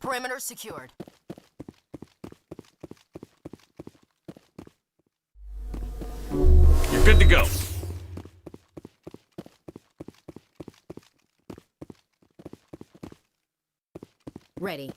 Perimeter secured. You're good to go. Ready.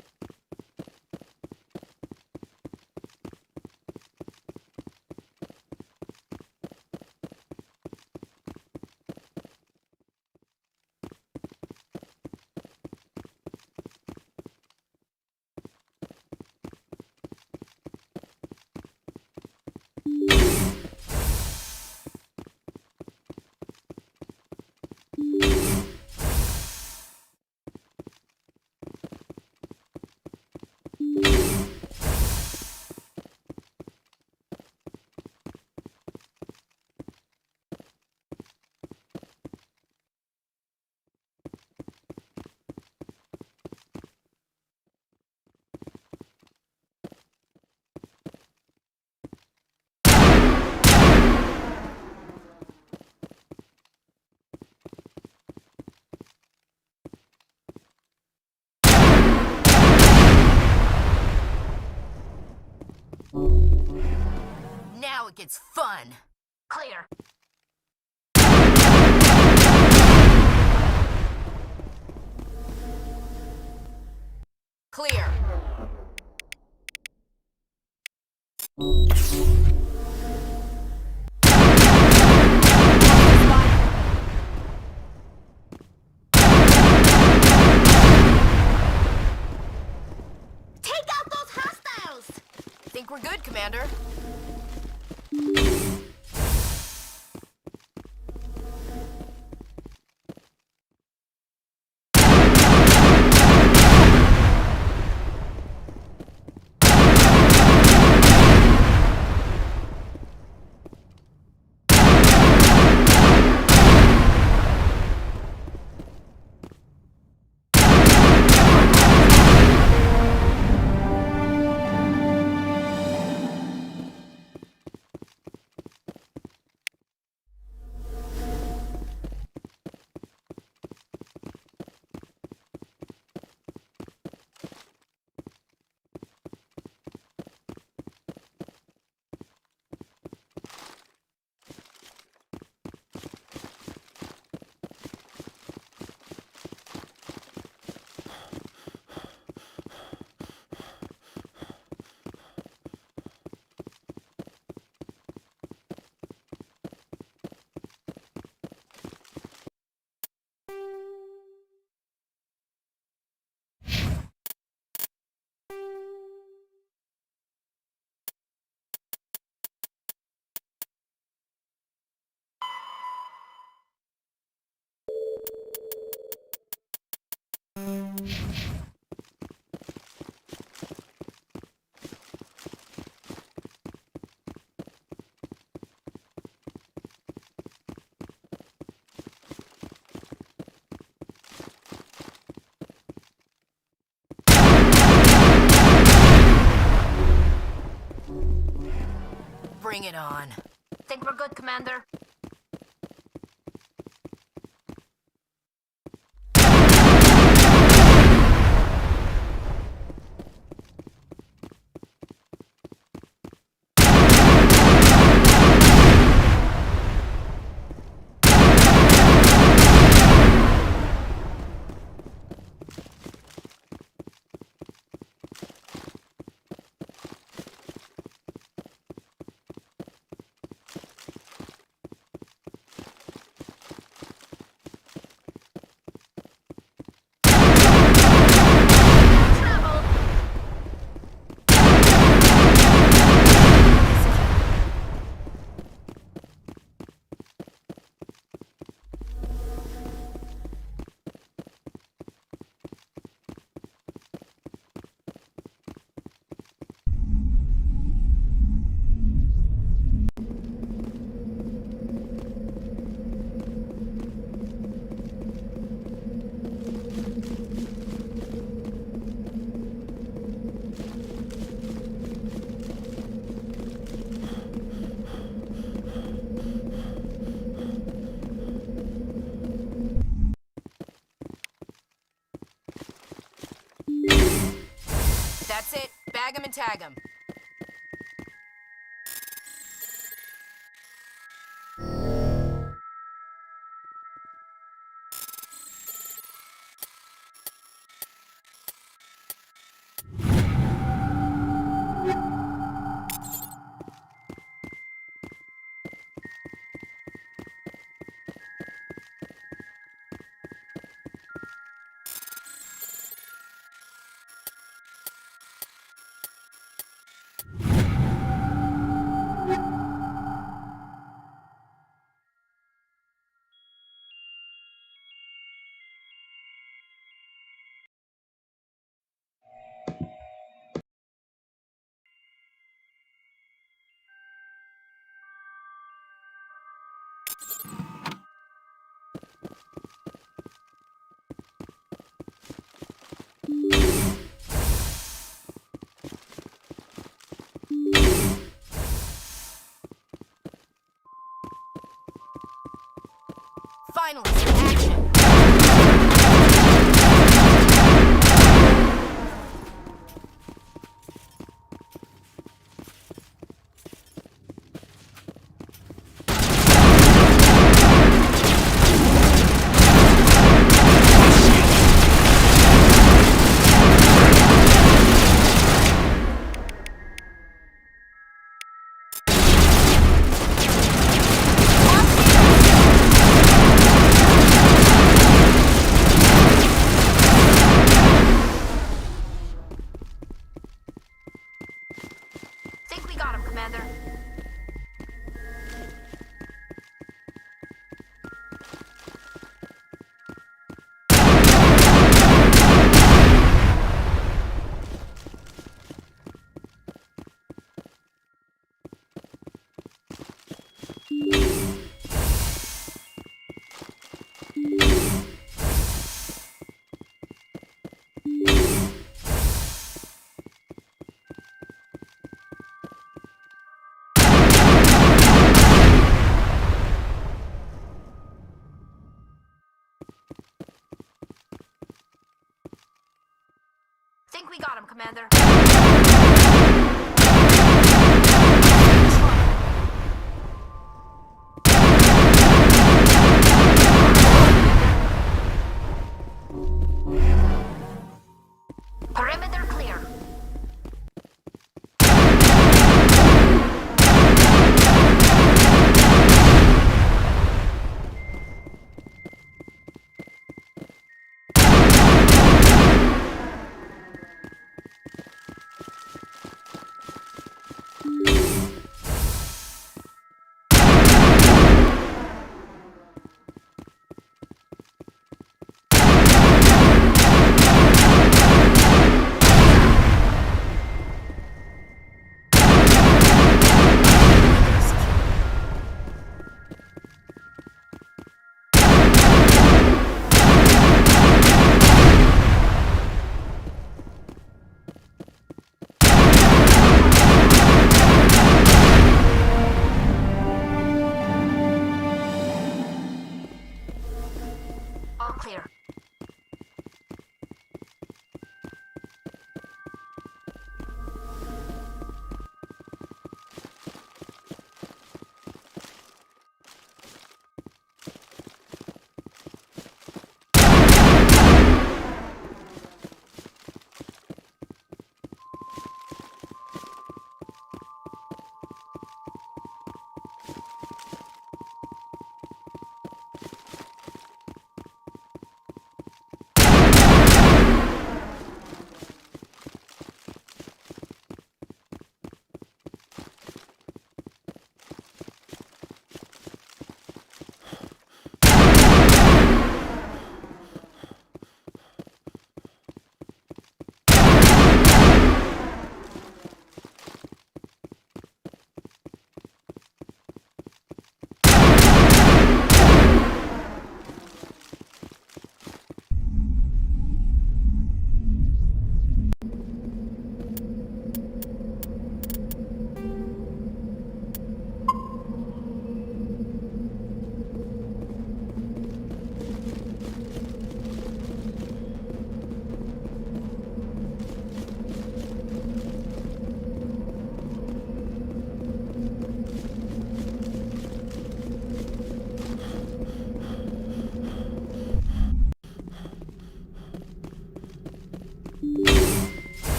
Now it gets fun. Clear. Clear. Take out those hostiles! I think we're good, Commander. Bring it on. Think we're good, Commander? and tag him. Finally, some action. Think we got him, Commander. Think we got him, Commander. Perimeter clear.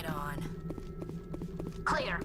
it on. Clear.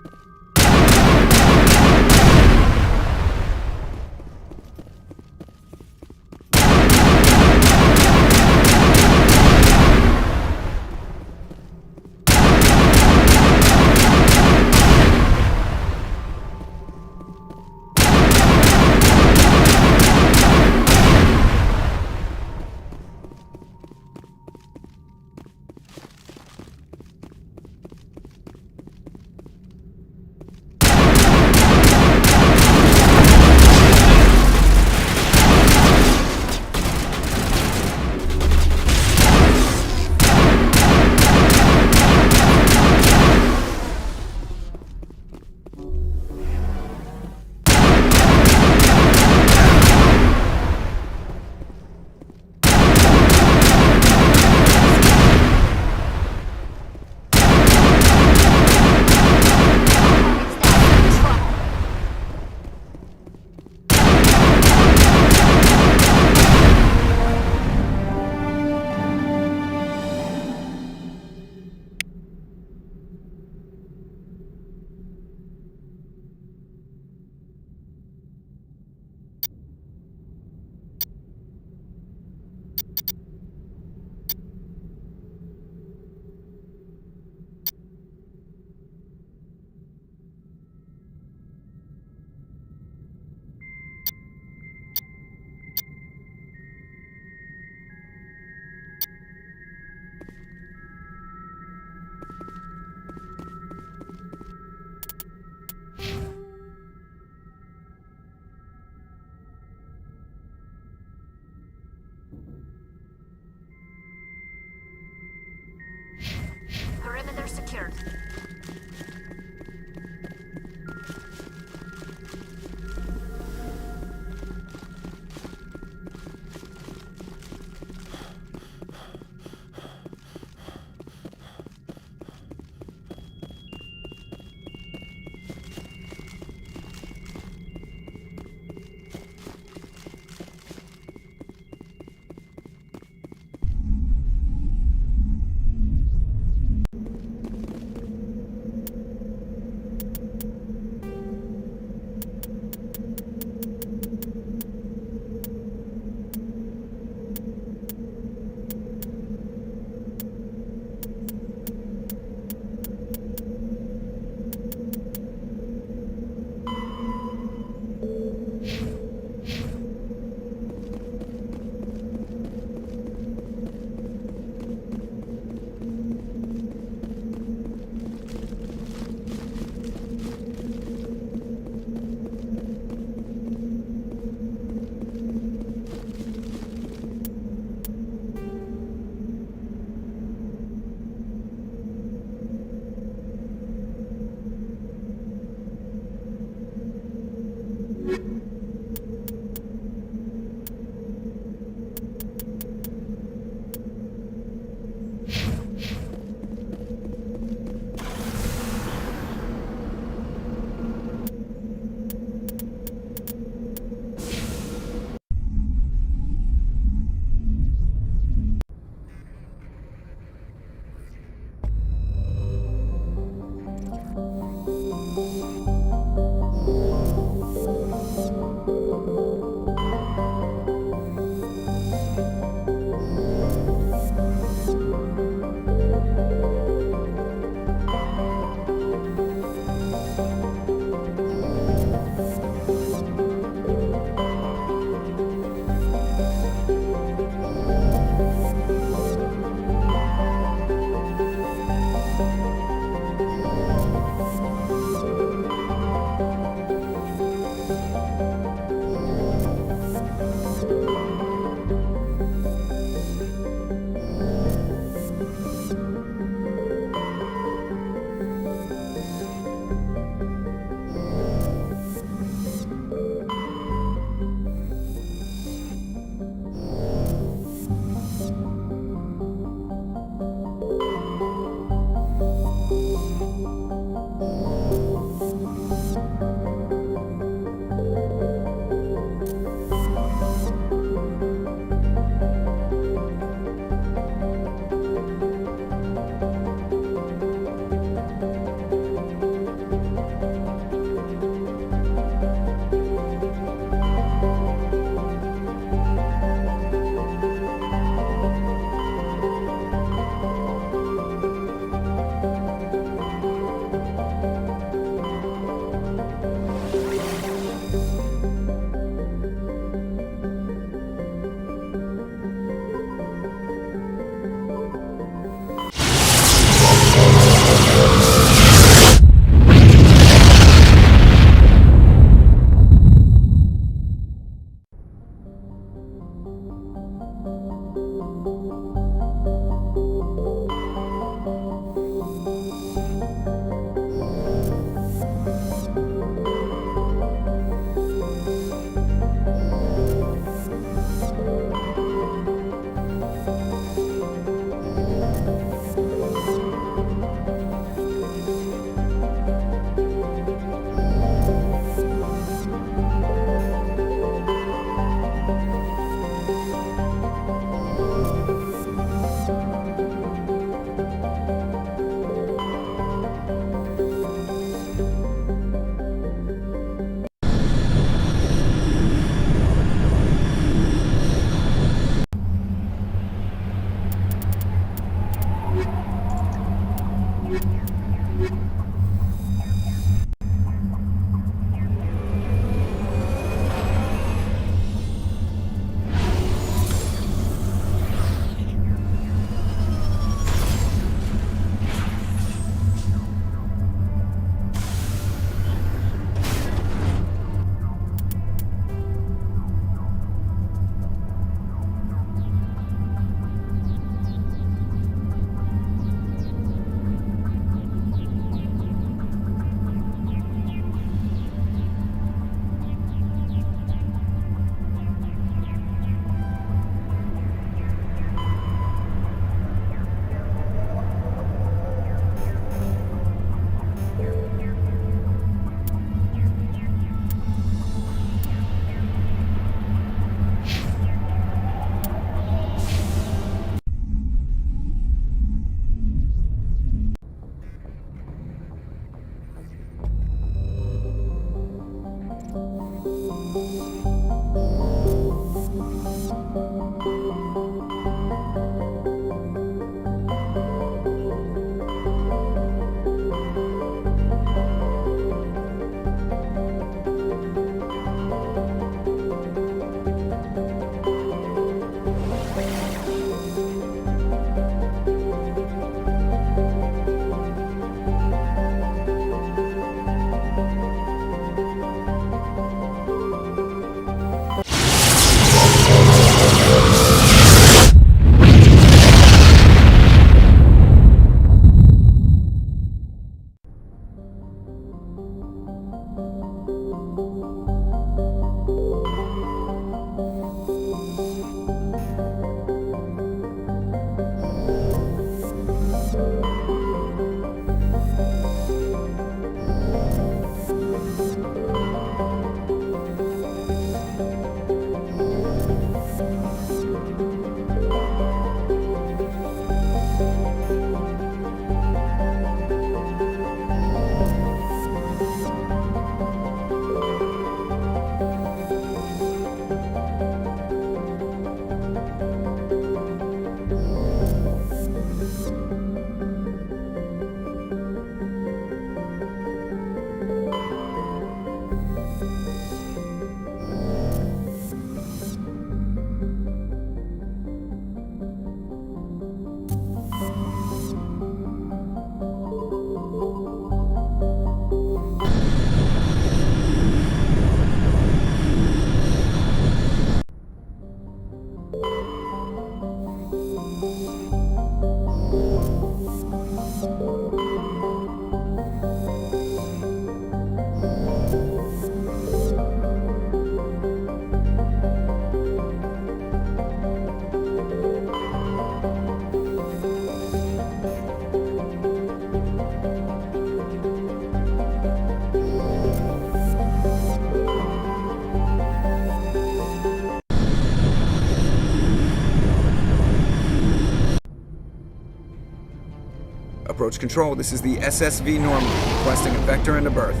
Approach control, this is the SSV Normandy, requesting a vector into berth.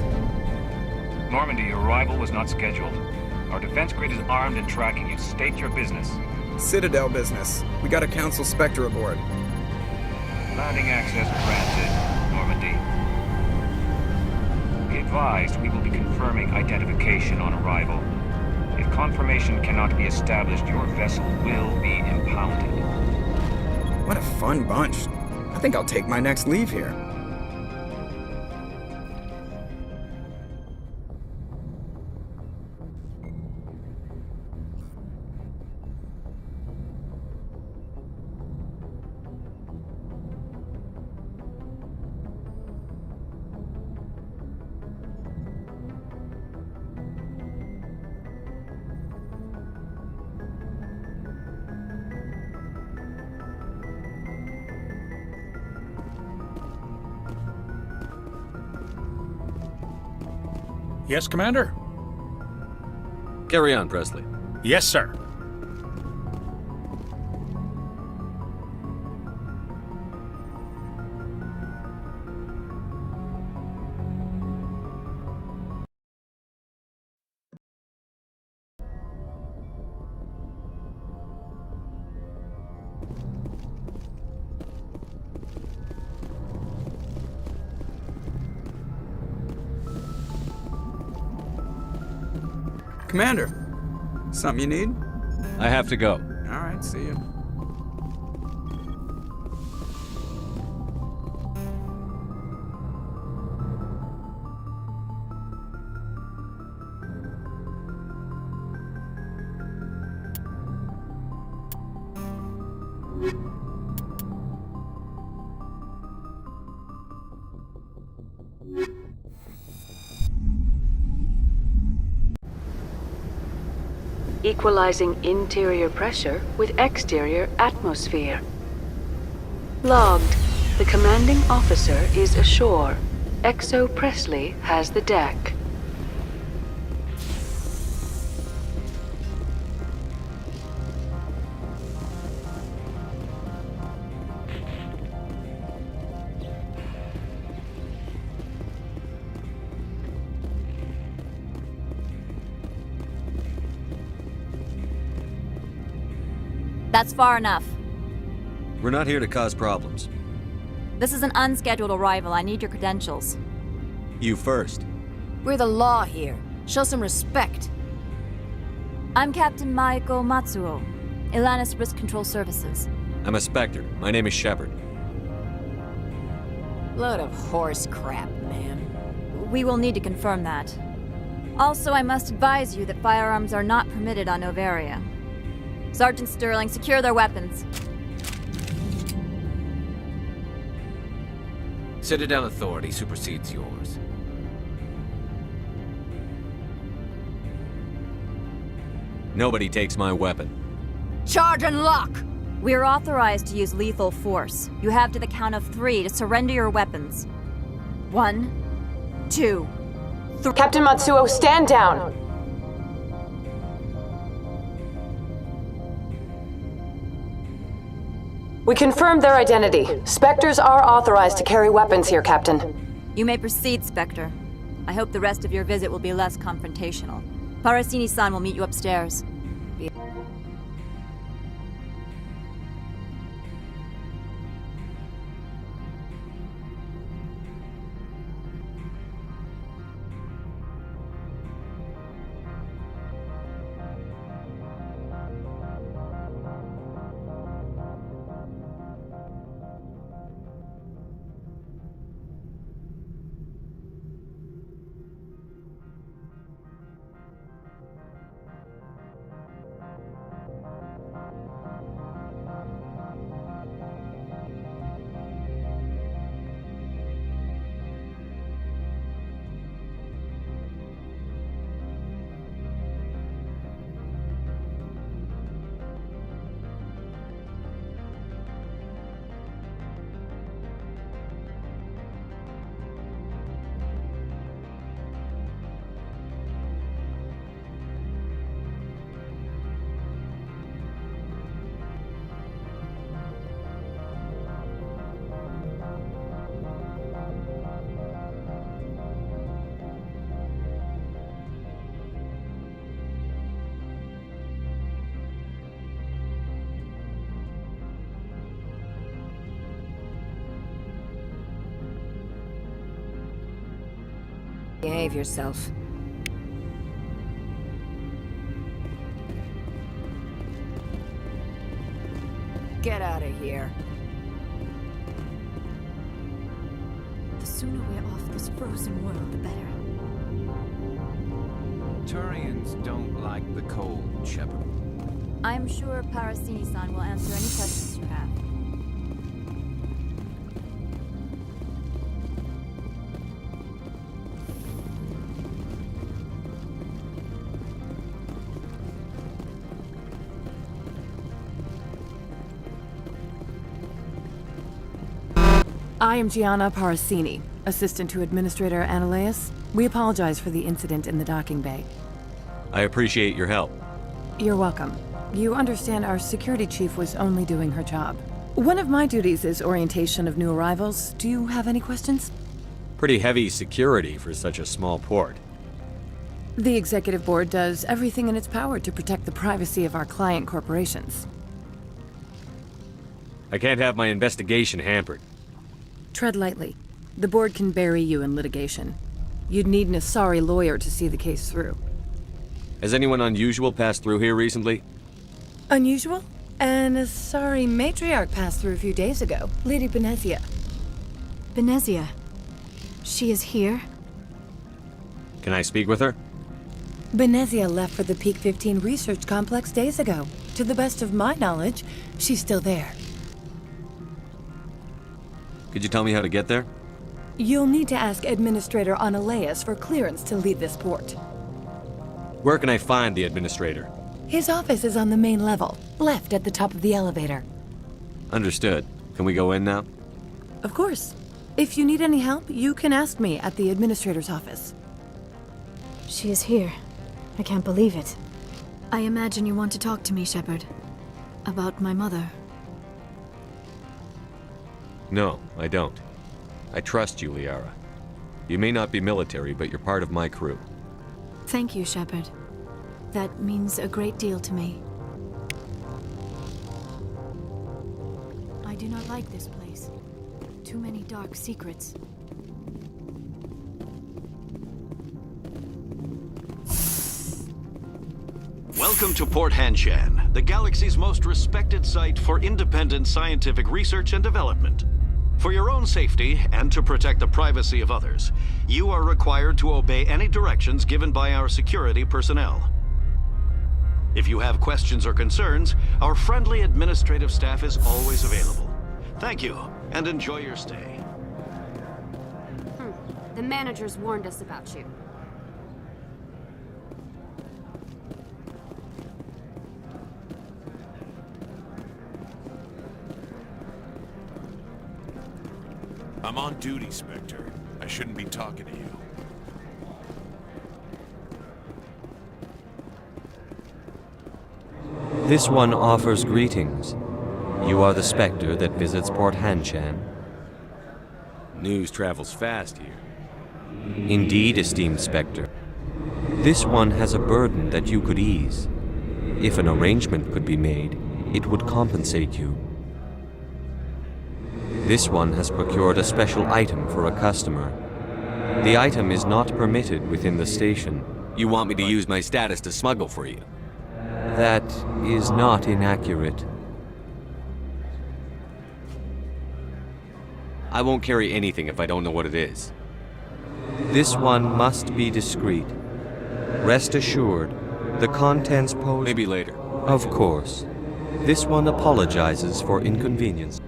Normandy, your arrival was not scheduled. Our defense grid is armed and tracking you. State your business. Citadel business. We got a Council Spectre aboard. Landing access granted, Normandy. Be advised, we will be confirming identification on arrival. If confirmation cannot be established, your vessel will be impounded. What a fun bunch. I think I'll take my next leave here. Yes, Commander? Carry on, Presley. Yes, sir. Commander, something you need? I have to go. All right, see you. Equalizing interior pressure with exterior atmosphere. Logged. The commanding officer is ashore. Exo Presley has the deck. That's far enough. We're not here to cause problems. This is an unscheduled arrival. I need your credentials. You first. We're the law here. Show some respect. I'm Captain Maiko Matsuo, Ilanis Risk Control Services. I'm a Spectre. My name is Shepard. Load of horse crap, ma'am. We will need to confirm that. Also, I must advise you that firearms are not permitted on Novaria. Sergeant Sterling, secure their weapons. Citadel authority supersedes yours. Nobody takes my weapon. Charge and lock! We are authorized to use lethal force. You have to the count of 3 to surrender your weapons. 1, 2, 3. Captain Matsuo, stand down! We confirmed their identity. Spectres are authorized to carry weapons here, Captain. You may proceed, Spectre. I hope the rest of your visit will be less confrontational. Parasini-san will meet you upstairs. Behave yourself. Get out of here. The sooner we're off this frozen world, the better. Turians don't like the cold, Shepard. I'm sure Parasini-san will answer any questions you have. I am Gianna Parasini, assistant to Administrator Ananias. We apologize for the incident in the docking bay. I appreciate your help. You're welcome. You understand our security chief was only doing her job. One of my duties is orientation of new arrivals. Do you have any questions? Pretty heavy security for such a small port. The executive board does everything in its power to protect the privacy of our client corporations. I can't have my investigation hampered. Tread lightly. The board can bury you in litigation. You'd need an Asari lawyer to see the case through. Has anyone unusual passed through here recently? Unusual? An Asari matriarch passed through a few days ago. Lady Benezia. Benezia. She is here? Can I speak with her? Benezia left for the Peak 15 research complex days ago. To the best of my knowledge, she's still there. Could you tell me how to get there? You'll need to ask Administrator Ananias for clearance to leave this port. Where can I find the administrator? His office is on the main level, left at the top of the elevator. Understood. Can we go in now? Of course. If you need any help, you can ask me at the administrator's office. She is here. I can't believe it. I imagine you want to talk to me, Shepard. About my mother. No, I don't. I trust you, Liara. You may not be military, but you're part of my crew. Thank you, Shepard. That means a great deal to me. I do not like this place. Too many dark secrets. Welcome to Port Hanshan, the galaxy's most respected site for independent scientific research and development. For your own safety and to protect the privacy of others, you are required to obey any directions given by our security personnel. If you have questions or concerns, our friendly administrative staff is always available. Thank you, and enjoy your stay. The managers warned us about you. I'm on duty, Spectre. I shouldn't be talking to you. This one offers greetings. You are the Spectre that visits Port Hanshan. News travels fast here. Indeed, esteemed Spectre. This one has a burden that you could ease. If an arrangement could be made, it would compensate you. This one has procured a special item for a customer. The item is not permitted within the station. You want me to use my status to smuggle for you? That is not inaccurate. I won't carry anything if I don't know what it is. This one must be discreet. Rest assured, the contents pose... Maybe later. Of course. This one apologizes for inconvenience.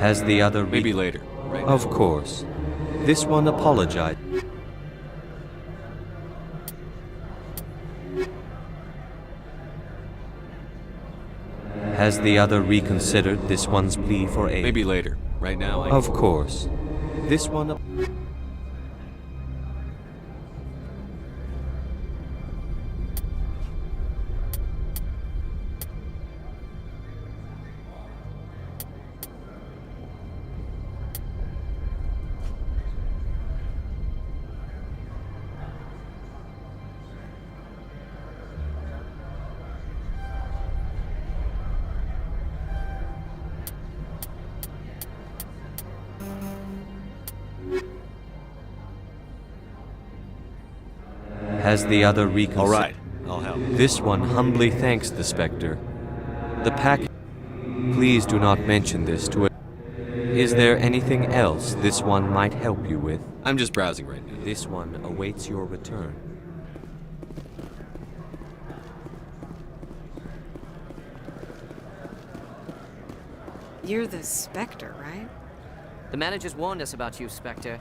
Has the other... Maybe later. Right of course. This one apologized. Has the other reconsidered this one's plea for aid? Maybe later. Right now, Of course. This one... Has the other reconsidered? All right, I'll help. This one humbly thanks the Spectre. The pack... Please do not mention this to it. Is there anything else this one might help you with? I'm just browsing right now. This one awaits your return. You're the Spectre, right? The managers warned us about you, Spectre.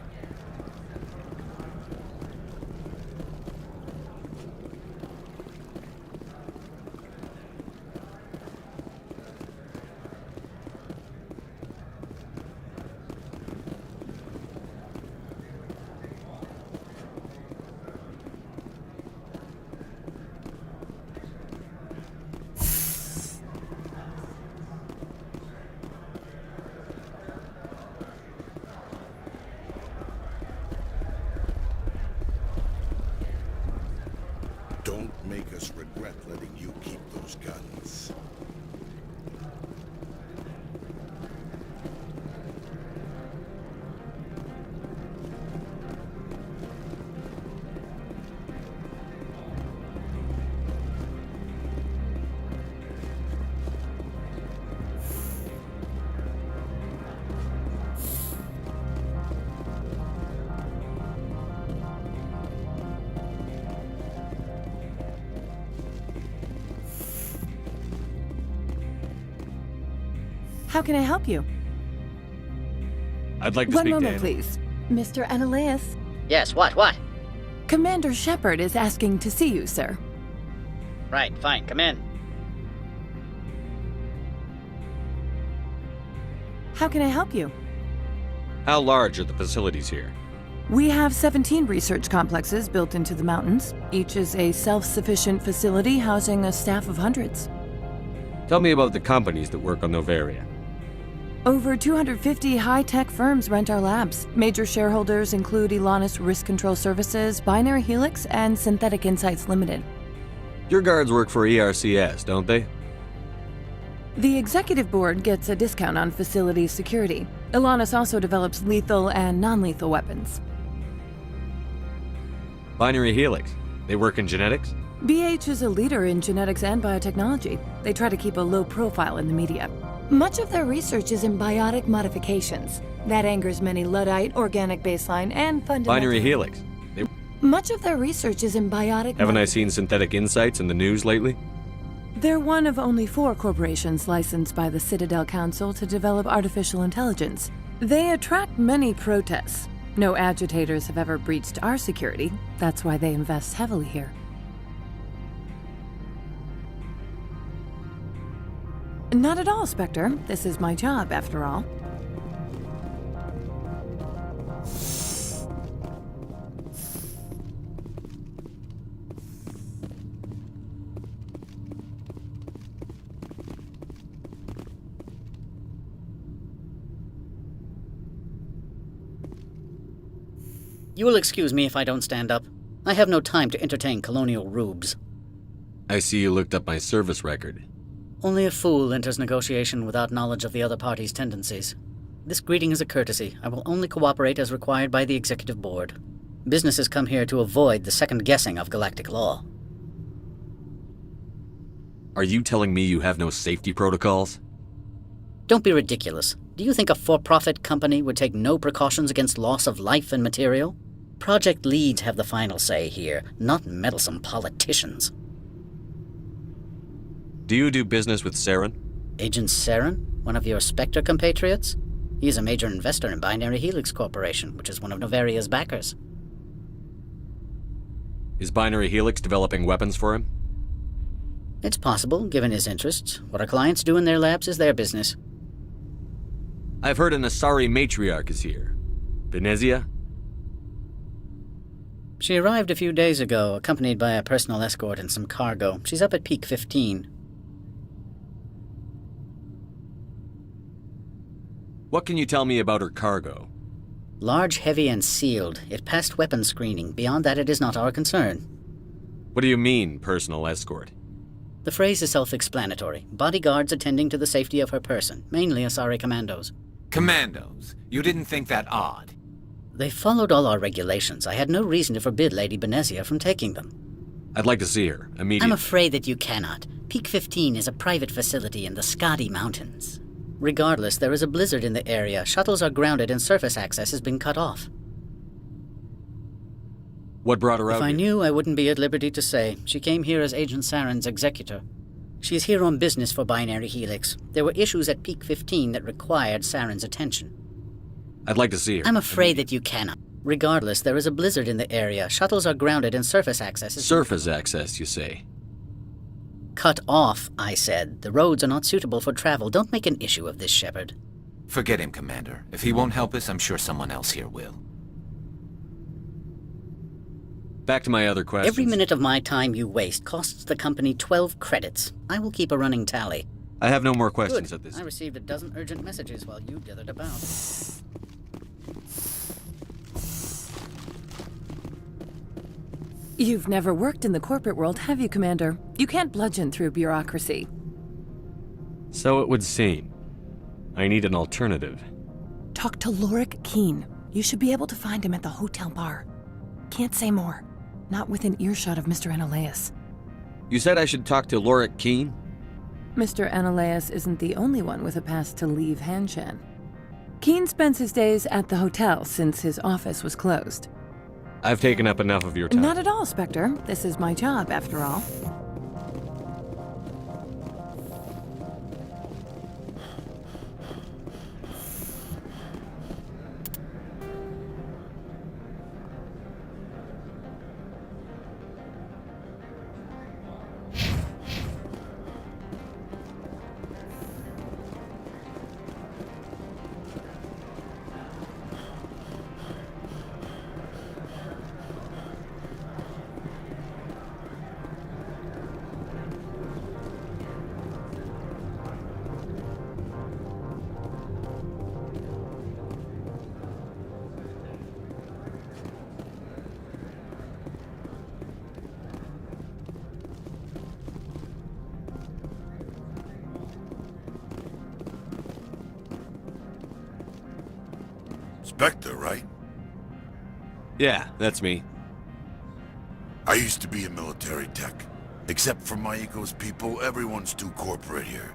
Don't make us regret letting you keep those guns. How can I help you? I'd like to One speak moment, to please. Mr. Ananias. Yes, what? Commander Shepard is asking to see you, sir. Right, fine, come in. How can I help you? How large are the facilities here? We have 17 research complexes built into the mountains. Each is a self-sufficient facility housing a staff of hundreds. Tell me about the companies that work on Novaria. Over 250 high-tech firms rent our labs. Major shareholders include Elanus Risk Control Services, Binary Helix, and Synthetic Insights Limited. Your guards work for ERCS, don't they? The executive board gets a discount on facility security. Elanus also develops lethal and non-lethal weapons. Binary Helix. They work in genetics? BH is a leader in genetics and biotechnology. They try to keep a low profile in the media. Much of their research is in biotic modifications. That angers many Luddite, organic baseline, and fundamental... Binary Helix. Much of their research is in biotic... Haven't I seen Synthetic Insights in the news lately? They're one of only 4 corporations licensed by the Citadel Council to develop artificial intelligence. They attract many protests. No agitators have ever breached our security. That's why they invest heavily here. Not at all, Spectre. This is my job, after all. You will excuse me if I don't stand up. I have no time to entertain colonial rubes. I see you looked up my service record. Only a fool enters negotiation without knowledge of the other party's tendencies. This greeting is a courtesy. I will only cooperate as required by the Executive Board. Businesses come here to avoid the second guessing of galactic law. Are you telling me you have no safety protocols? Don't be ridiculous. Do you think a for-profit company would take no precautions against loss of life and material? Project leads have the final say here, not meddlesome politicians. Do you do business with Saren? Agent Saren? One of your Spectre compatriots? He is a major investor in Binary Helix Corporation, which is one of Novaria's backers. Is Binary Helix developing weapons for him? It's possible, given his interests. What our clients do in their labs is their business. I've heard an Asari matriarch is here. Venezia? She arrived a few days ago, accompanied by a personal escort and some cargo. She's up at Peak 15. What can you tell me about her cargo? Large, heavy, and sealed. It passed weapons screening. Beyond that, it is not our concern. What do you mean, personal escort? The phrase is self-explanatory. Bodyguards attending to the safety of her person, mainly Asari commandos. Commandos? You didn't think that odd? They followed all our regulations. I had no reason to forbid Lady Benezia from taking them. I'd like to see her, immediately. I'm afraid that you cannot. Peak 15 is a private facility in the Scotty Mountains. Regardless, there is a blizzard in the area. Shuttles are grounded and surface access has been cut off. What brought her out If I here? knew, I wouldn't be at liberty to say. She came here as Agent Saren's executor. She is here on business for Binary Helix. There were issues at Peak 15 that required Saren's attention. I'd like to see her. I'm afraid that you cannot. Regardless, there is a blizzard in the area. Shuttles are grounded and surface access is... Surface access, you say? Cut off, I said. The roads are not suitable for travel. Don't make an issue of this, Shepard. Forget him, Commander. If he won't help us, I'm sure someone else here will. Back to my other questions. Every minute of my time you waste costs the company 12 credits. I will keep a running tally. I have no more questions Good. at this. I received a dozen urgent messages while you dithered about. You've never worked in the corporate world, have you, Commander? You can't bludgeon through bureaucracy. So it would seem. I need an alternative. Talk to Lorik Keene. You should be able to find him at the hotel bar. Can't say more. Not within earshot of Mr. Analaeus. You said I should talk to Lorik Keene? Mr. Analaeus isn't the only one with a pass to leave Hanshan. Keene spends his days at the hotel since his office was closed. I've taken up enough of your time. Not at all, Spectre. This is my job, after all. Spectre, right? Yeah, that's me. I used to be a military tech. Except for my Ecos people, everyone's too corporate here.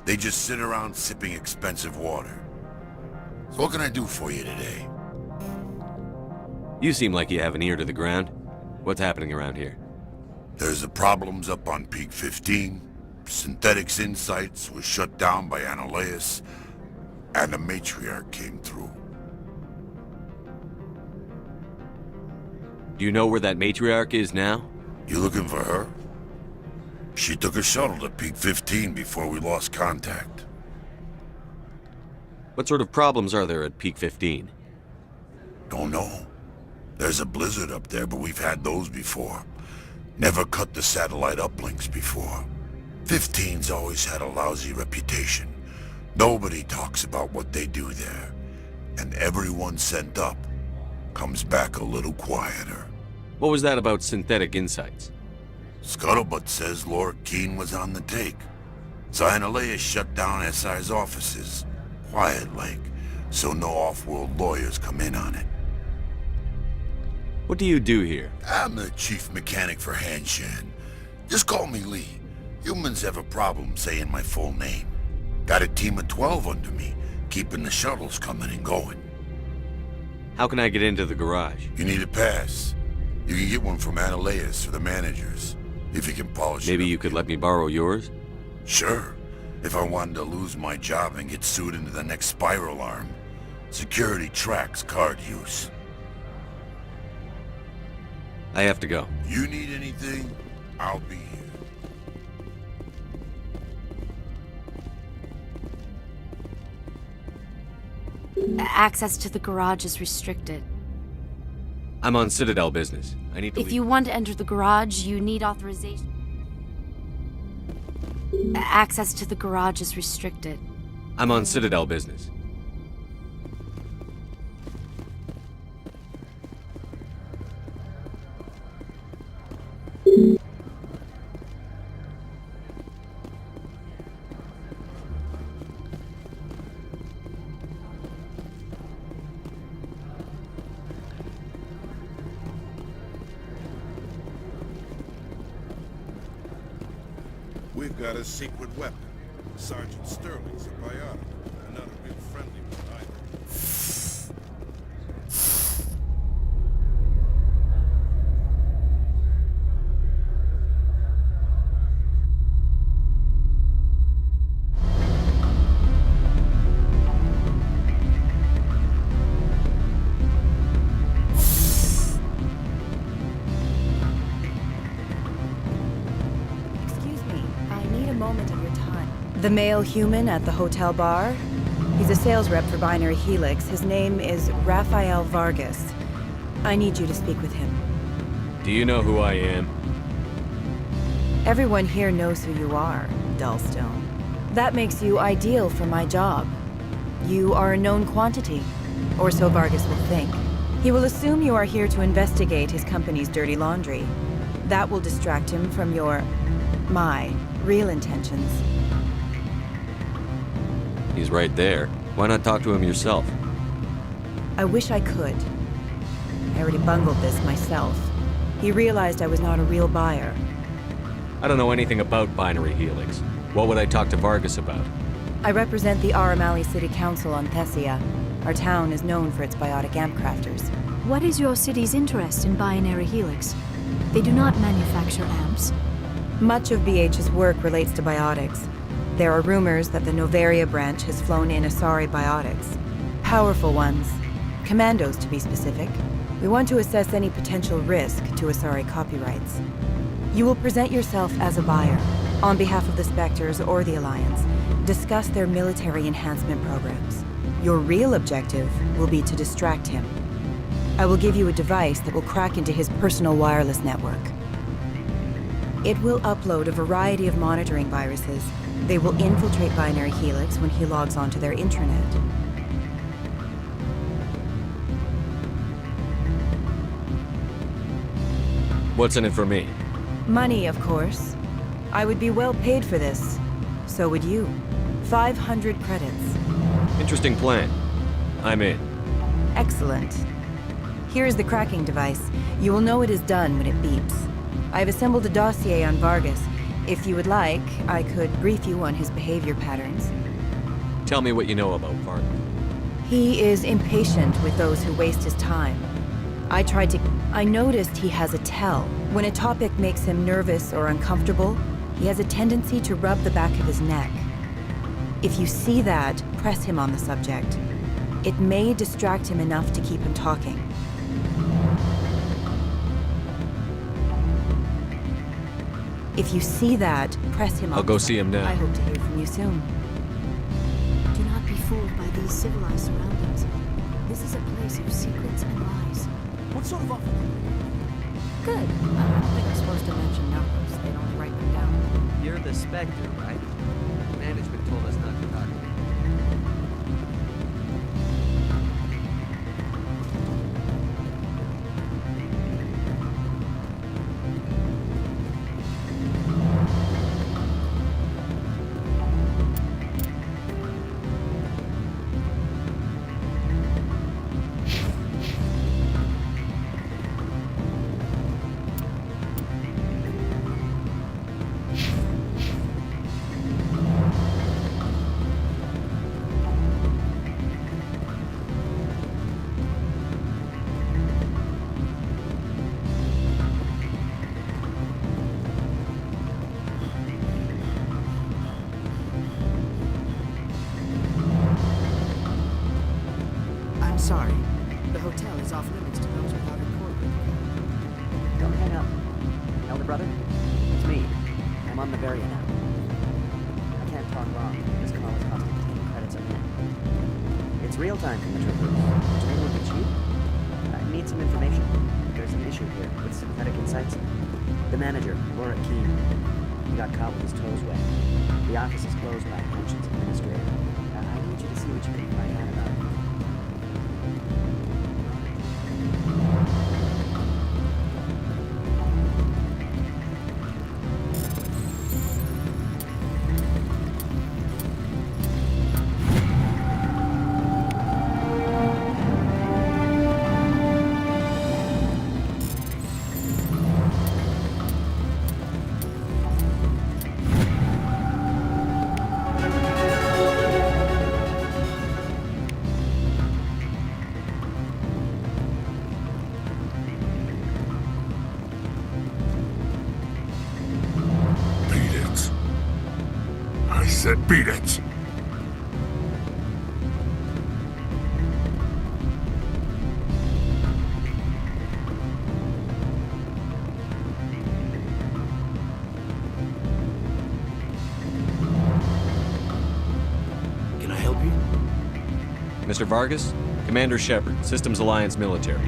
They just sit around sipping expensive water. So what can I do for you today? You seem like you have an ear to the ground. What's happening around here? There's the problems up on Peak 15. Synthetics Insights was shut down by Analaeus. And the matriarch came through. Do you know where that matriarch is now? You looking for her? She took a shuttle to Peak 15 before we lost contact. What sort of problems are there at Peak 15? Don't know. There's a blizzard up there, but we've had those before. Never cut the satellite uplinks before. 15's always had a lousy reputation. Nobody talks about what they do there. And everyone sent up comes back a little quieter. What was that about Synthetic Insights? Scuttlebutt says Lorik Keene was on the take. So Analaeus shut down SI's offices. Quiet-like, so no off-world lawyers come in on it. What do you do here? I'm the chief mechanic for Hanshan. Just call me Lee. Humans have a problem saying my full name. Got a team of 12 under me, keeping the shuttles coming and going. How can I get into the garage? You need a pass. You can get one from Analaeus or the managers, if you can polish it. Maybe you could let me borrow yours? Sure. If I wanted to lose my job and get sued into the next spiral arm. Security tracks card use. I have to go. You need anything, I'll be here. Access to the garage is restricted. I'm on Citadel business. I need to If leave. you want to enter the garage, you need authorization. Access to the garage is restricted. I'm on Citadel business. We've got a secret weapon. Sergeant Sterling's a biotic. Not a real friendly one either. The male human at the hotel bar? He's a sales rep for Binary Helix. His name is Rafael Vargas. I need you to speak with him. Do you know who I am? Everyone here knows who you are, Dullstone. That makes you ideal for my job. You are a known quantity, or so Vargas will think. He will assume you are here to investigate his company's dirty laundry. That will distract him from my real intentions. He's right there. Why not talk to him yourself? I wish I could. I already bungled this myself. He realized I was not a real buyer. I don't know anything about Binary Helix. What would I talk to Vargas about? I represent the Aramali City Council on Thessia. Our town is known for its biotic amp crafters. What is your city's interest in Binary Helix? They do not manufacture amps. Much of BH's work relates to biotics. There are rumors that the Noveria branch has flown in Asari biotics. Powerful ones. Commandos, to be specific. We want to assess any potential risk to Asari copyrights. You will present yourself as a buyer, on behalf of the Spectres or the Alliance. Discuss their military enhancement programs. Your real objective will be to distract him. I will give you a device that will crack into his personal wireless network. It will upload a variety of monitoring viruses. They will infiltrate Binary Helix when he logs onto their intranet. What's in it for me? Money, of course. I would be well paid for this. So would you. 500 credits. Interesting plan. I'm in. Excellent. Here is the cracking device. You will know it is done when it beeps. I've assembled a dossier on Vargas. If you would like, I could brief you on his behavior patterns. Tell me what you know about Vargas. He is impatient with those who waste his time. I noticed he has a tell. When a topic makes him nervous or uncomfortable, he has a tendency to rub the back of his neck. If you see that, press him on the subject. It may distract him enough to keep him talking. If you see that, press him on. I'll go see him now. I hope to hear from you soon. Do not be fooled by these civilized surroundings. This is a place of secrets and lies. What sort of offer? Good. I don't think I'm supposed to mention numbers. They don't write them down. You're the Spectre, right? Management told us not to talk to you. Sorry. The hotel is off limits to those without a corporate account. Don't hang up. Elder brother, it's me. I'm on Noveria now. I can't talk long. This call is costing 10 credits a minute. It's real time from the troopers. Do you would be cheap? I need some information. There's an issue here with synthetic insights. The manager, Laura Keene, he got caught with his toes wet. The office is closed by a pensions administrator. I need you to see what you can find out about it. I said beat it. Can I help you? Mr. Vargas? Commander Shepard, Systems Alliance Military.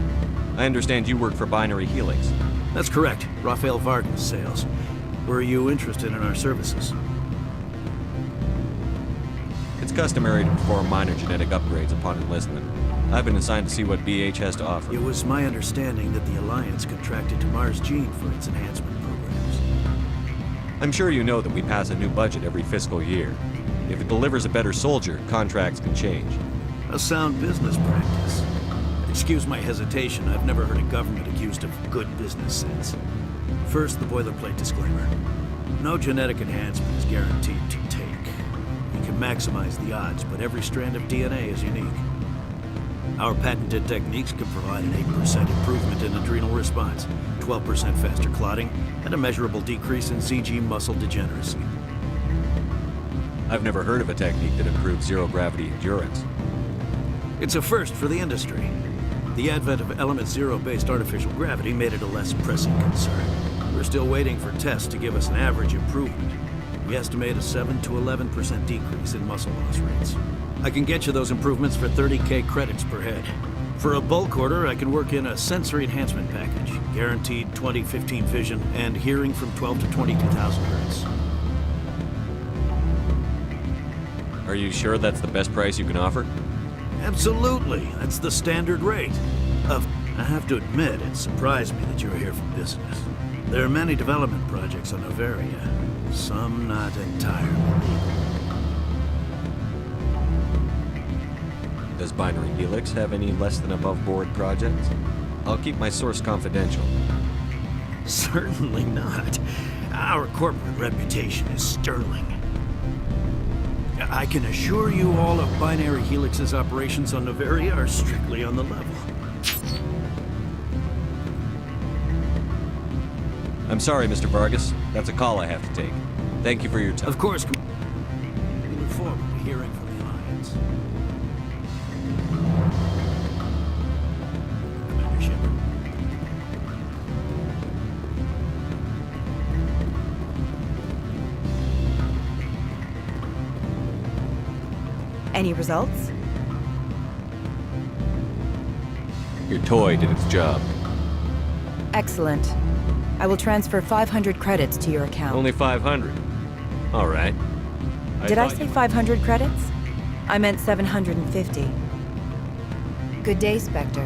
I understand you work for Binary Helix. That's correct. Rafael Vargas, sales. Were you interested in our services? It's customary to perform minor genetic upgrades upon enlistment. I've been assigned to see what BH has to offer. It was my understanding that the Alliance contracted to Mars Gene for its enhancement programs. I'm sure you know that we pass a new budget every fiscal year. If it delivers a better soldier, contracts can change. A sound business practice. Excuse my hesitation, I've never heard a government accused of good business sense. First, the boilerplate disclaimer. No genetic enhancement is guaranteed to take. We can maximize the odds, but every strand of DNA is unique. Our patented techniques can provide an 8% improvement in adrenal response, 12% faster clotting, and a measurable decrease in CG muscle degeneracy. I've never heard of a technique that improves zero-gravity endurance. It's a first for the industry. The advent of element zero-based artificial gravity made it a less pressing concern. We're still waiting for tests to give us an average improvement. We estimate a 7 to 11% decrease in muscle loss rates. I can get you those improvements for 30K credits per head. For a bulk order, I can work in a sensory enhancement package, guaranteed 20/15 vision, and hearing from 12 to 22,000 hertz. Are you sure that's the best price you can offer? Absolutely. That's the standard rate. I have to admit, it surprised me that you were here for business. There are many development projects on Noveria, some not entirely legal. Does Binary Helix have any less than above-board projects? I'll keep my source confidential. Certainly not. Our corporate reputation is sterling. I can assure you all of Binary Helix's operations on Noveria are strictly on the level. I'm sorry, Mr. Vargas. That's a call I have to take. Thank you for your time. Of course. We look forward to hearing from the Alliance. Commander Shepard. Any results? Your toy did its job. Excellent. I will transfer 500 credits to your account. Only 500. All right. Did I say 500 credits? I meant 750. Good day, Spectre.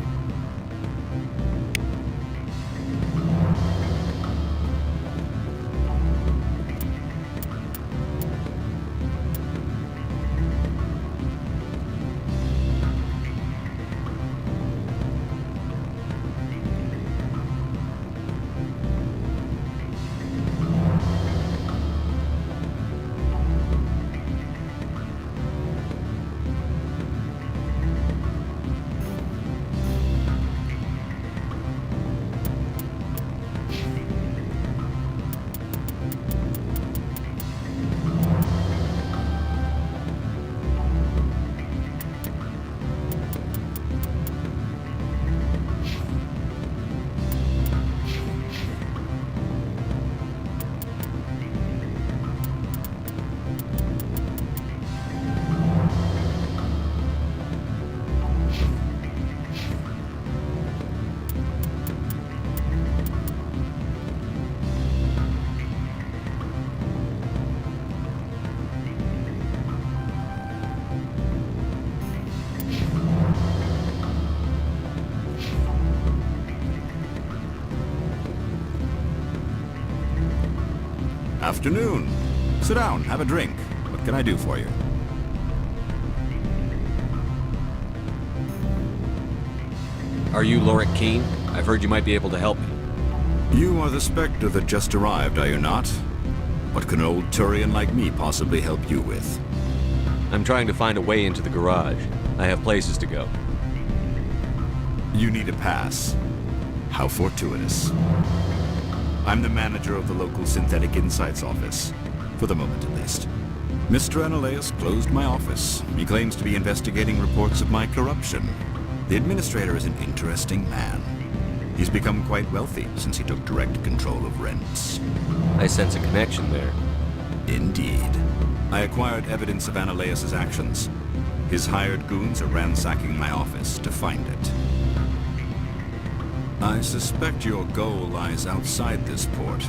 Afternoon. Sit down, have a drink. What can I do for you? Are you Lorik Keen? I've heard you might be able to help me. You are the Spectre that just arrived, are you not? What can an old Turian like me possibly help you with? I'm trying to find a way into the garage. I have places to go. You need a pass. How fortuitous. I'm the manager of the local Synthetic Insights office. For the moment, at least. Mr. Analeas closed my office. He claims to be investigating reports of my corruption. The administrator is an interesting man. He's become quite wealthy since he took direct control of rents. I sense a connection there. Indeed. I acquired evidence of Analeas' actions. His hired goons are ransacking my office to find it. I suspect your goal lies outside this port.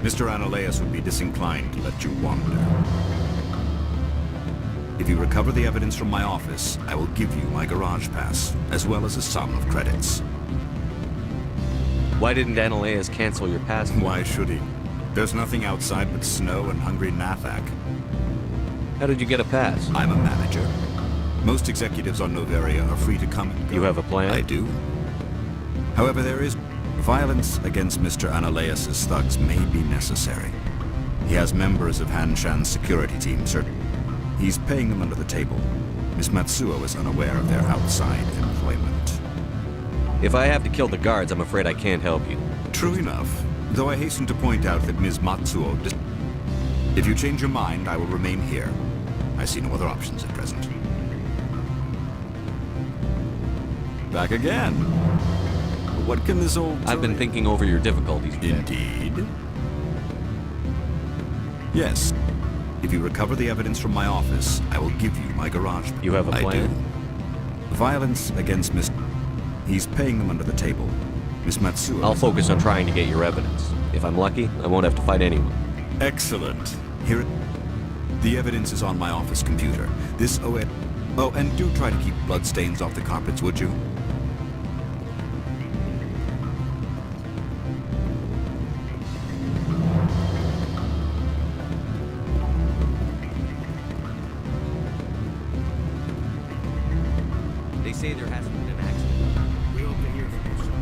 Mr. Analeas would be disinclined to let you wander. If you recover the evidence from my office, I will give you my garage pass, as well as a sum of credits. Why didn't Analeas cancel your pass? Why should he? There's nothing outside but snow and hungry Nathak. How did you get a pass? I'm a manager. Most executives on Noveria are free to come and go. You have a plan? I do. However, there is violence against Mr. Analeas' thugs may be necessary. He has members of Hanshan's security team, sir. He's paying them under the table. Miss Matsuo is unaware of their outside employment. If I have to kill the guards, I'm afraid I can't help you. True enough, though I hasten to point out that Ms. Matsuo... If you change your mind, I will remain here. I see no other options at present. Back again. What can this old... I've been thinking over your difficulties. Indeed. Yes. If you recover the evidence from my office, I will give you my garage. You have a plan? I do. Violence against Miss... He's paying them under the table. Miss Matsuo... I'll focus on trying to get your evidence. If I'm lucky, I won't have to fight anyone. Excellent. Here it... The evidence is on my office computer. This OS... Oh, and do try to keep bloodstains off the carpets, would you? They say there hasn't been an accident. We hope to hear from you soon.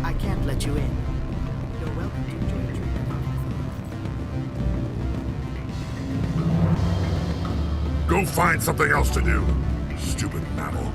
I can't let you in. You're welcome to enjoy a drink. Go find something else to do, stupid mammal.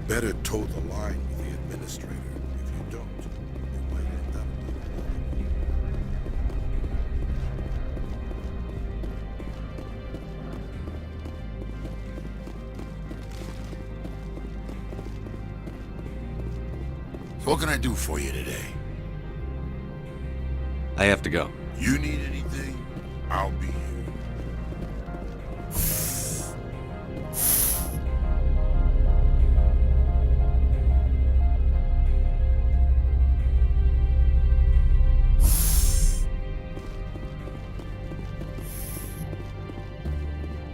Better toe the line with the administrator. If you don't, you might end up... So what can I do for you today? I have to go. You need anything? I'll be here.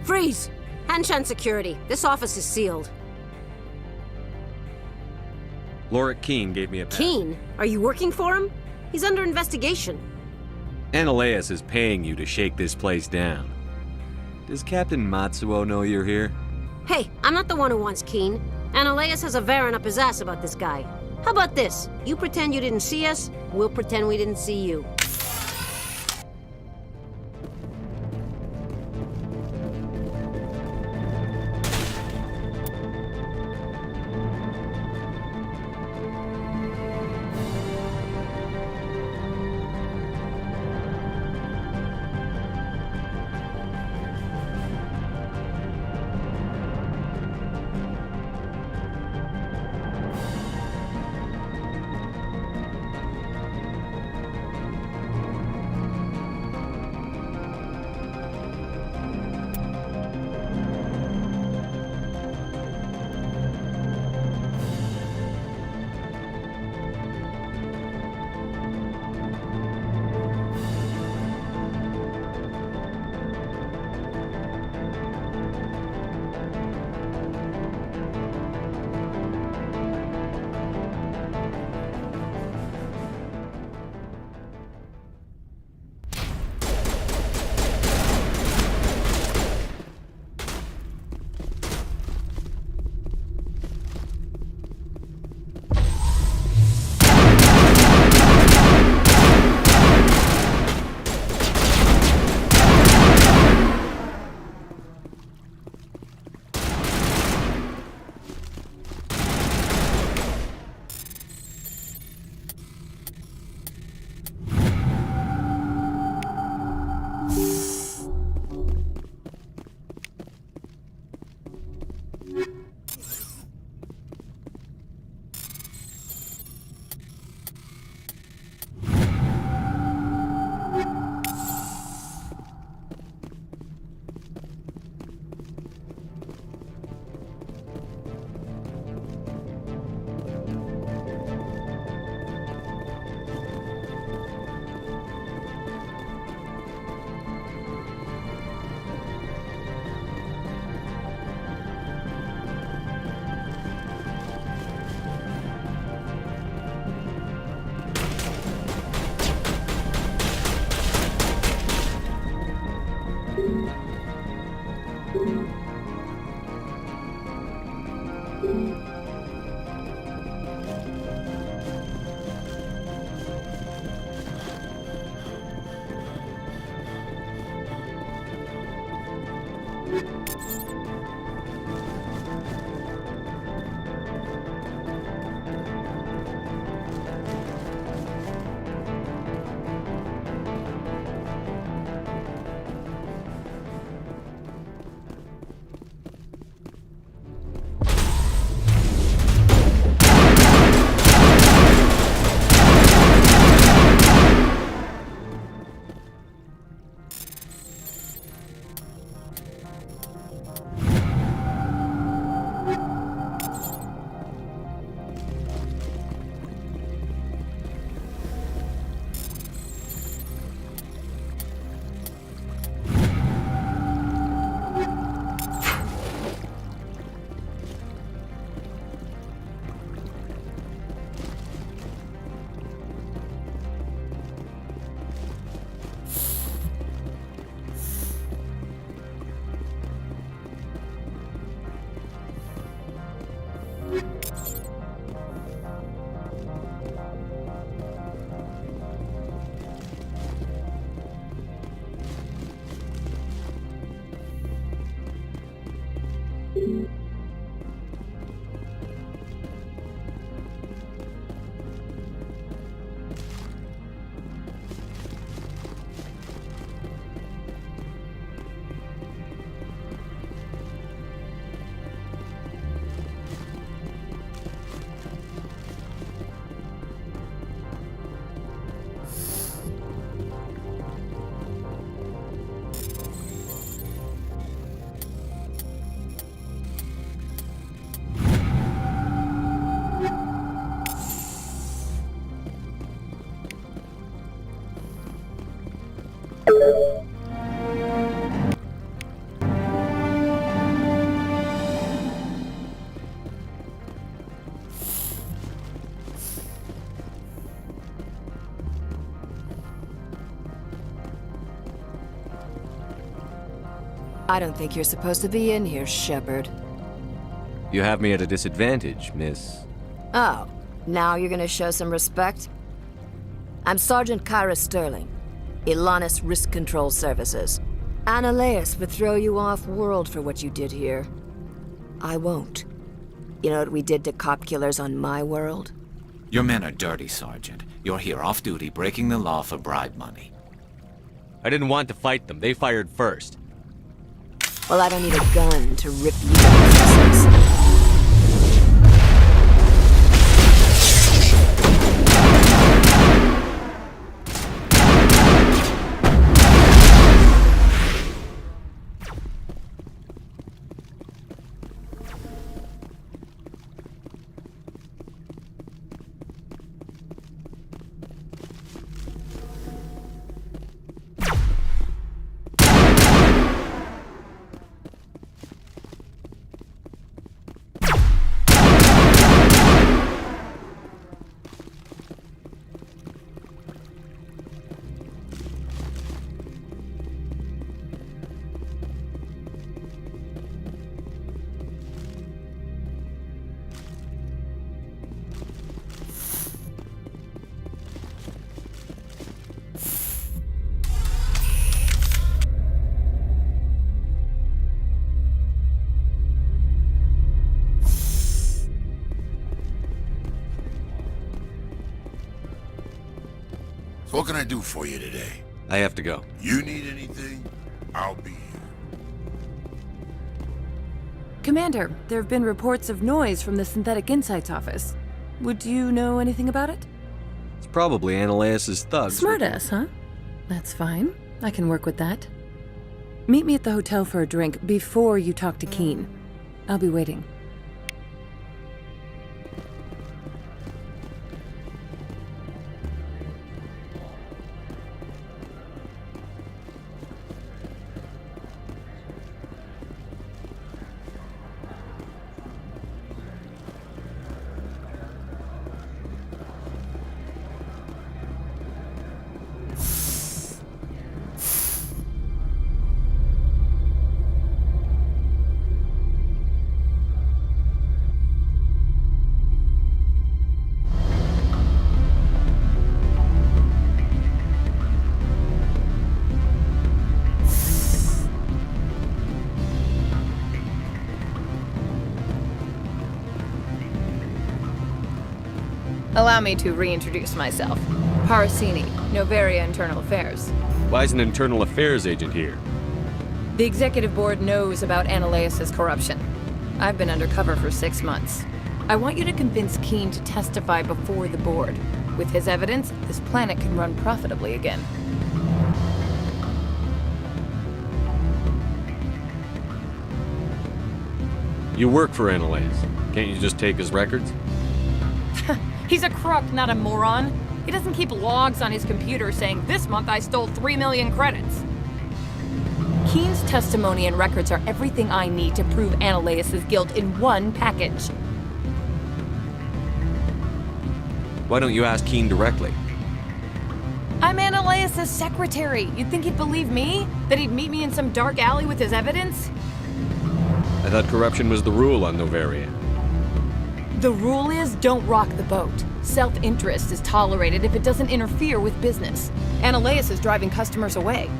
Freeze! Hanshan Security. This office is sealed. Lorik Keen gave me a pass. Keen? Are you working for him? He's under investigation. Analeas is paying you to shake this place down. Does Captain Matsuo know you're here? Hey, I'm not the one who wants Keen. Analeas has a Varen up his ass about this guy. How about this? You pretend you didn't see us, we'll pretend we didn't see you. I don't think you're supposed to be in here, Shepard. You have me at a disadvantage, miss. Oh, now you're gonna show some respect? I'm Sergeant Kyra Sterling, Ilanis Risk Control Services. Analeas would throw you off-world for what you did here. I won't. You know what we did to cop killers on my world? Your men are dirty, Sergeant. You're here off-duty, breaking the law for bribe money. I didn't want to fight them. They fired first. Well, I don't need a gun to rip you to pieces. What can I do for you today? I have to go. You need anything? I'll be here. Commander, there have been reports of noise from the Synthetic Insights office. Would you know anything about it? It's probably Analeas' thugs. Smartass, huh? That's fine. I can work with that. Meet me at the hotel for a drink before you talk to Keen. I'll be waiting. Allow me to reintroduce myself. Parasini, Novaria Internal Affairs. Why is an internal affairs agent here? The executive board knows about Ananias' corruption. I've been undercover for 6 months. I want you to convince Keen to testify before the board. With his evidence, this planet can run profitably again. You work for Ananias. Can't you just take his records? He's a crook, not a moron. He doesn't keep logs on his computer saying, "This month I stole 3 million credits." Keen's testimony and records are everything I need to prove Ananias' guilt in one package. Why don't you ask Keen directly? I'm Ananias' secretary. You'd think he'd believe me? That he'd meet me in some dark alley with his evidence? I thought corruption was the rule on Novaria. The rule is, don't rock the boat. Self-interest is tolerated if it doesn't interfere with business. Ananias is driving customers away.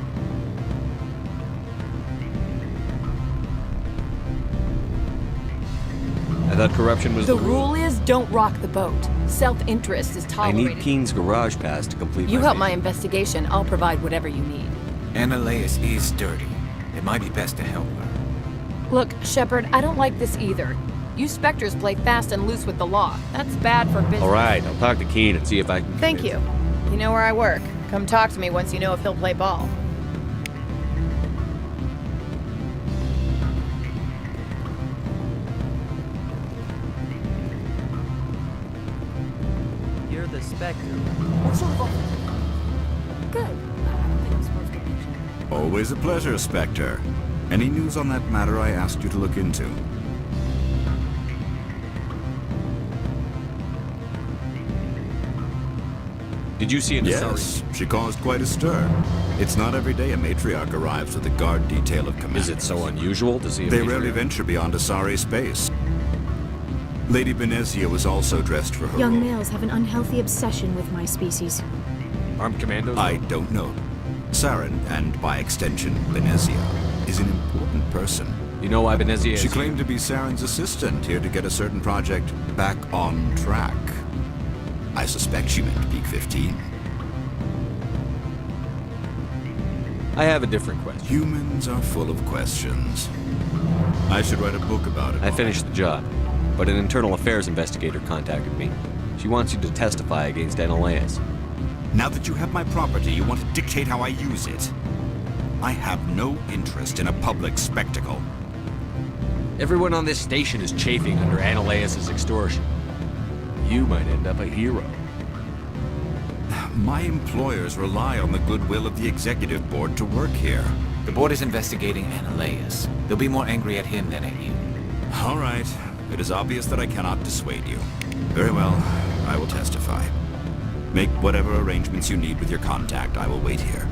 I thought corruption was the rule. The rule is, don't rock the boat. Self-interest is I tolerated. need Keen's garage pass to complete You my help mission. my investigation, I'll provide whatever you need. Ananias is dirty. It might be best to help her. Look, Shepard, I don't like this either. You Spectres play fast and loose with the law. That's bad for business. All right, I'll talk to Keen and see if I can... Thank you. You know where I work. Come talk to me once you know if he'll play ball. You're the Spectre. What sort of Good. I don't think I'm supposed to mention. Always a pleasure, Spectre. Any news on that matter I asked you to look into? Did you see an Yes, she caused quite a stir. It's not every day a matriarch arrives with a guard detail of command. Is it so unusual to see a They matriarch? rarely venture beyond Asari space. Lady Benezia was also dressed for her Young role. males have an unhealthy obsession with my species. Armed commandos? I don't know. Saren, and by extension, Benezia, is an important person. You know why Benezia is She here? claimed to be Saren's assistant, here to get a certain project back on track. I suspect she meant Peak 15. I have a different question. Humans are full of questions. I should write a book about it. I finished the job, but an internal affairs investigator contacted me. She wants you to testify against Ananias. Now that you have my property, you want to dictate how I use it. I have no interest in a public spectacle. Everyone on this station is chafing under Ananias' extortion. You might end up a hero. My employers rely on the goodwill of the executive board to work here. The board is investigating Ananias. They'll be more angry at him than at you. All right. It is obvious that I cannot dissuade you. Very well. I will testify. Make whatever arrangements you need with your contact. I will wait here.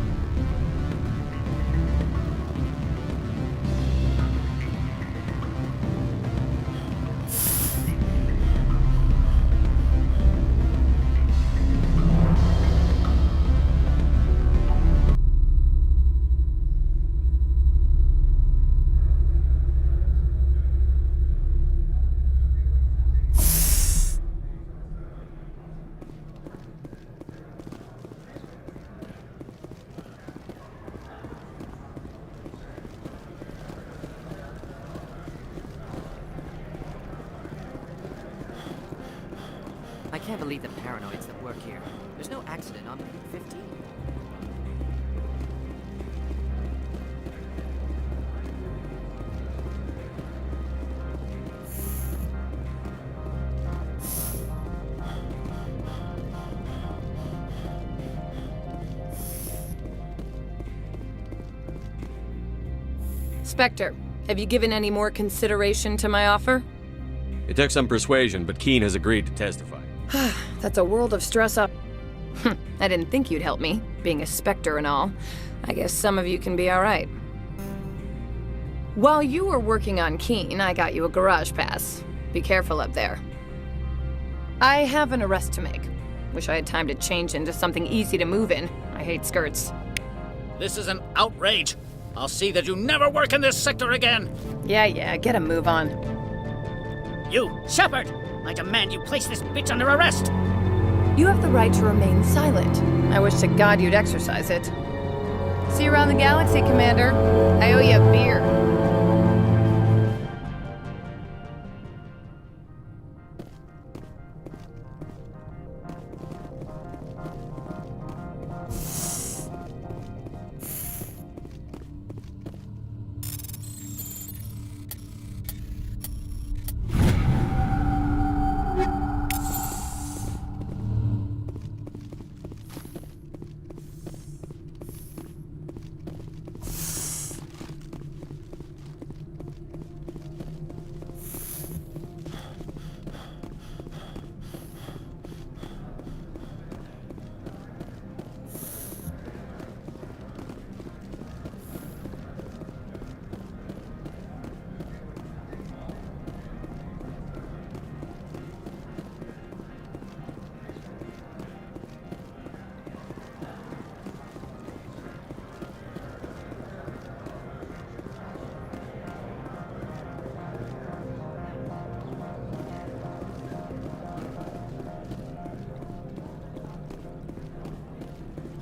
I can't believe the paranoids that work here. There's no accident on Peak 15. Spectre, have you given any more consideration to my offer? It took some persuasion, but Keen has agreed to testify. That's a world of stress up. I didn't think you'd help me, being a Spectre and all. I guess some of you can be alright. While you were working on Keen, I got you a garage pass. Be careful up there. I have an arrest to make. Wish I had time to change into something easy to move in. I hate skirts. This is an outrage. I'll see that you never work in this sector again. Yeah, get a move on. You, Shepard! I demand you place this bitch under arrest! You have the right to remain silent. I wish to God you'd exercise it. See you around the galaxy, Commander. I owe you a beer.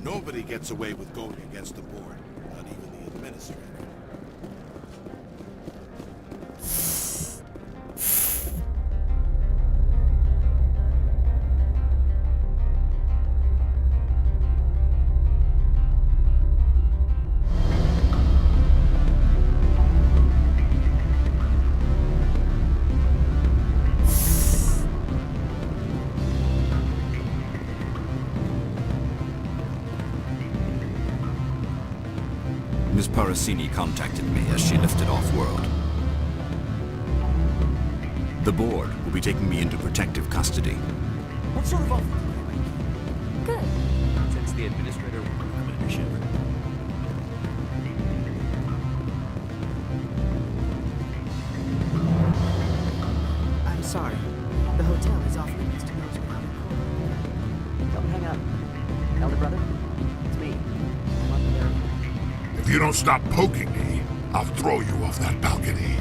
Nobody gets away with going against the board, not even the administrator. Miss Parasini contacted me as she lifted off-world. The board will be taking me into protective custody. What sort of offer? Good. Since the administrator... Commander Shepard. I'm sorry. The hotel is off limits to those without a court. Don't hang up. Elder brother, it's me. I'm on the very... If you don't stop poking me, I'll throw you off that balcony.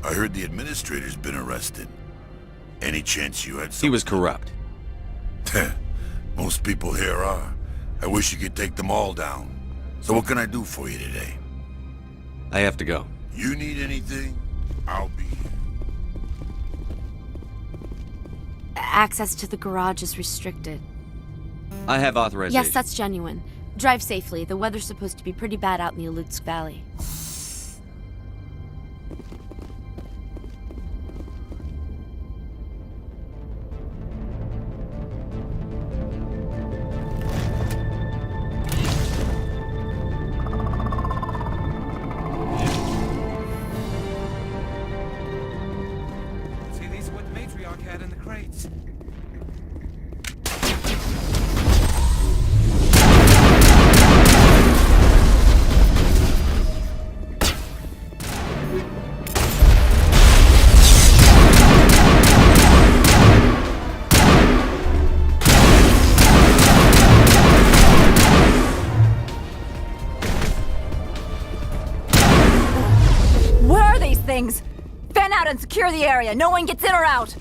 I heard the administrator's been arrested. Any chance you had some... He was corrupt. Most people here are. I wish you could take them all down. So what can I do for you today? I have to go. You need anything? I'll be here. Access to the garage is restricted. I have authorization. Yes, that's genuine. Drive safely. The weather's supposed to be pretty bad out in the Alutsk Valley. See, these are what the matriarch had in the crates. things! Fan out and secure the area. No one gets in or out.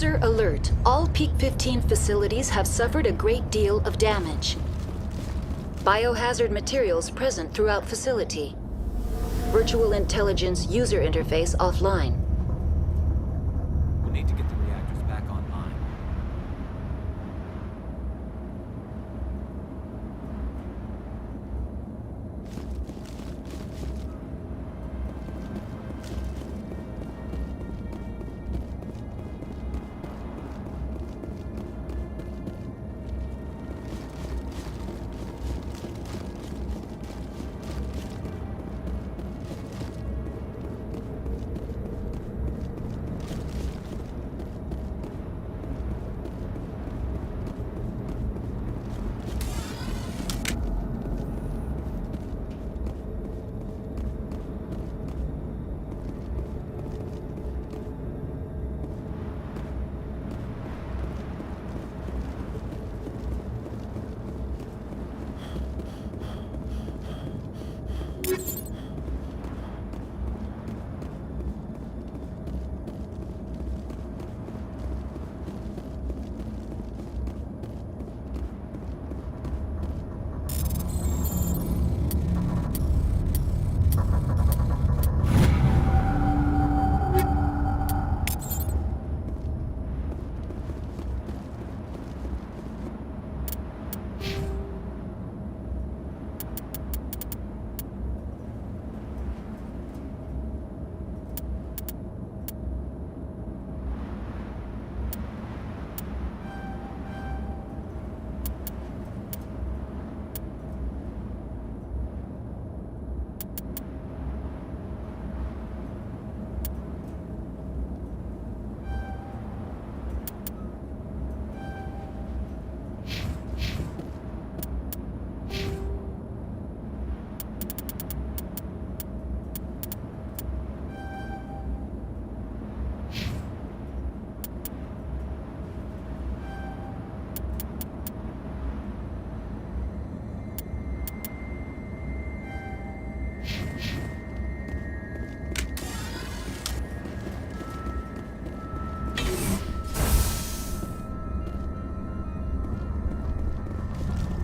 User alert. All Peak 15 facilities have suffered a great deal of damage. Biohazard materials present throughout facility. Virtual intelligence user interface offline. We'll need to get the reactors back online.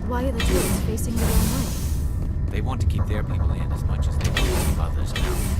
Why are the turrets facing the wrong way? They want to keep their people in as much as they want to keep others out.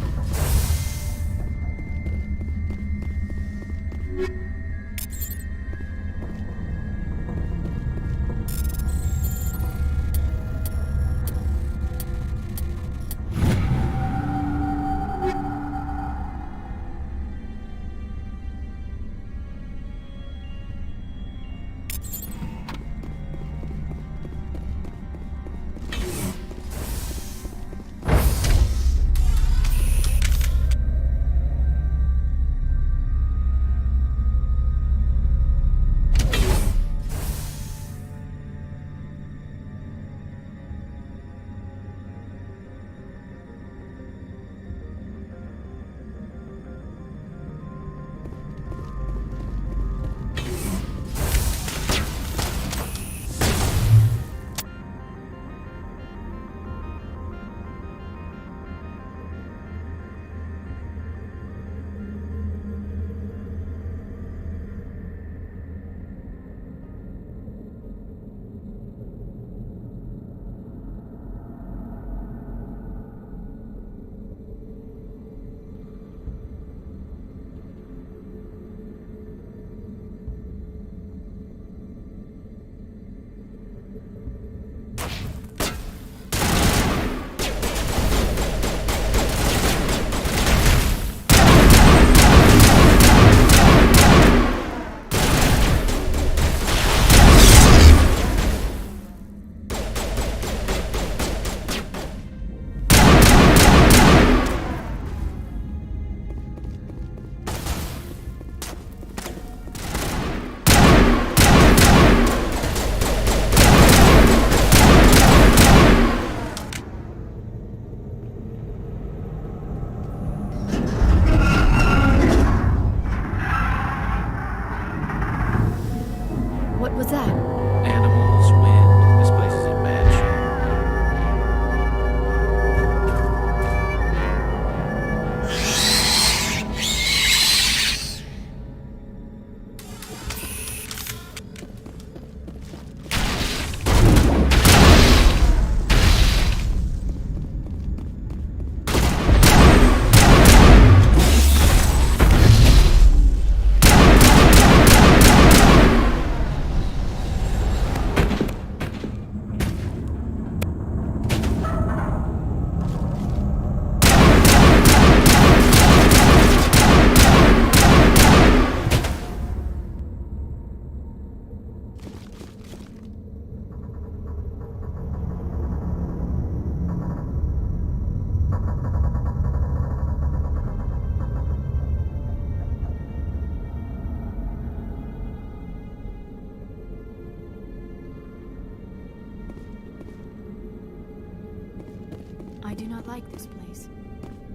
I do not like this place.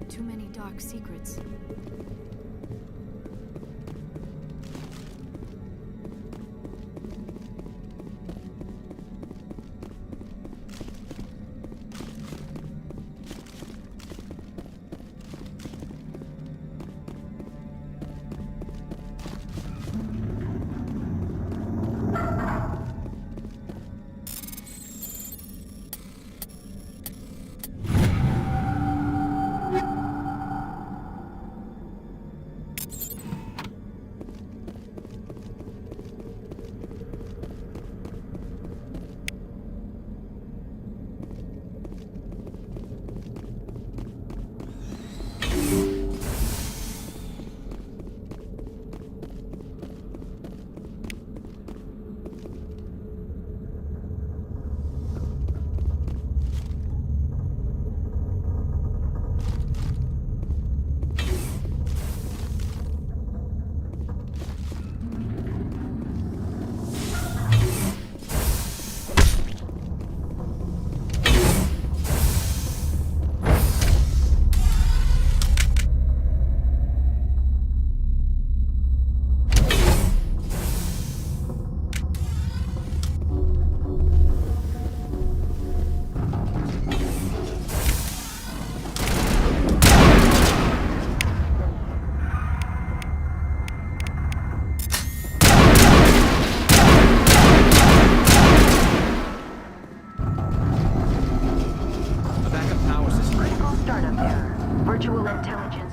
Too many dark secrets. Startup error. Virtual intelligence